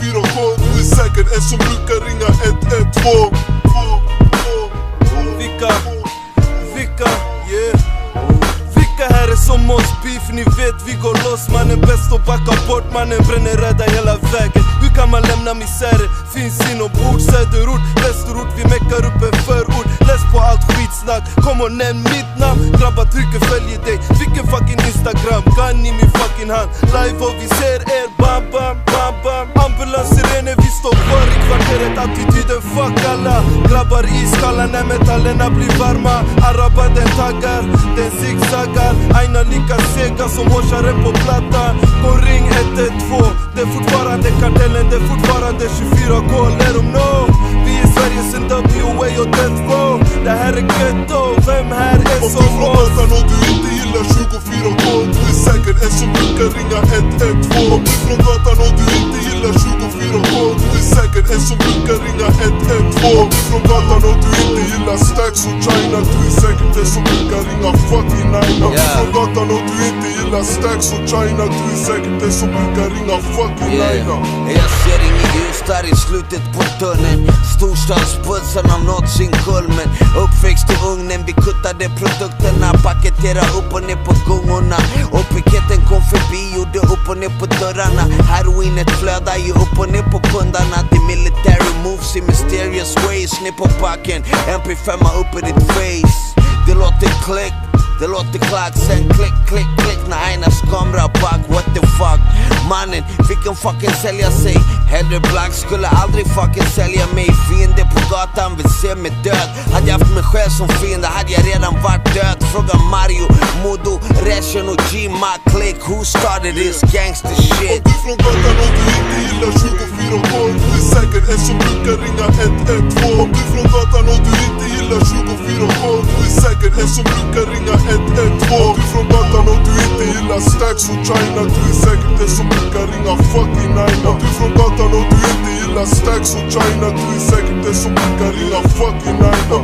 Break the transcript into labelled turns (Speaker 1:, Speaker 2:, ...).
Speaker 1: 4K. Du är säkert en som brukar ringa 112.
Speaker 2: Vilka, yeah. Vilka här är som oss, beef, ni vet vi går loss. Man är bäst och backa bort, mannen bränner röda hela vägen. Hur kan man lämna misären? Finns inombords, söderort, västerort. Vi meckar upp en förort, läs på allt skitsnack. Kom och nämn mitt namn, grabbar trycker följer dig. Vilken fucking Instagram, gun i min fucking hand. Live och vi ser er, bam bam bam bam. Ambulanssirener, vi står kvar i kvarteret. Attityden, fuck alla. Grabbar iskalla när metallerna blir varma. Arabar den taggar, den zigzaggar. Aina lika sega som horsaren på plattan. Gå ring 112. Det är fortfarande kartellen, det är fortfarande 24K. Let them know. Vi är Sveriges NWA och Death Row. Det här är ghetto, vem här är
Speaker 1: Om
Speaker 2: så
Speaker 1: du från gatan och du inte gillar 24K, du är säkert en som brukar ringa 112. Om du från gatan och du inte gillar 24K, du är säkert en som brukar ringa 112. Om du från gatan och du inte gillar Stacks och China, du är säkert en som brukar ringa fucking 9. Om du från gatan och du inte gillar Stacks och China, du är säkert en som brukar ringa fucking 9.
Speaker 3: Jag ser inget ljus där i slutet på tunneln. Storstadsbussen har nått sin kulmen. Uppväxt i ugnen, vi kuttade produkterna. Paketera upp och ner på gungorna. Och piketen kom förbi, gjorde upp och ner på dörrarna. Heroinet flödar ju upp och ner på pundarna. The military moves in mysterious ways. Ner på backen, MP5 upp i ditt face. Det låter klick, det låter klack, sen klick, klick, klick när Ainas kamera back. What the fuck, mannen, vilken fucking sälja sig. Hellre black, skulle aldrig fucking sälja mig. Fiende på gatan vill se mig död. Hade jag haft mig själv som fiende hade jag redan varit död. Fråga Mario, Modo, Reshen och G-Ma Click. Who started this gangster shit?
Speaker 1: Om du från gatan och du inte gillar 24K, du är säkert en som brukar ringa 112. Om du från gatan och du inte gillar 24K, du är säkert en som brukar ringa 112. Om du från gatan och du inte gillar Stacks och China, du är säkert en som brukar ringa fucking 9. Om du från gatan och du inte gillar Stacks och China, du är säkert en som brukar ringa fucking 9.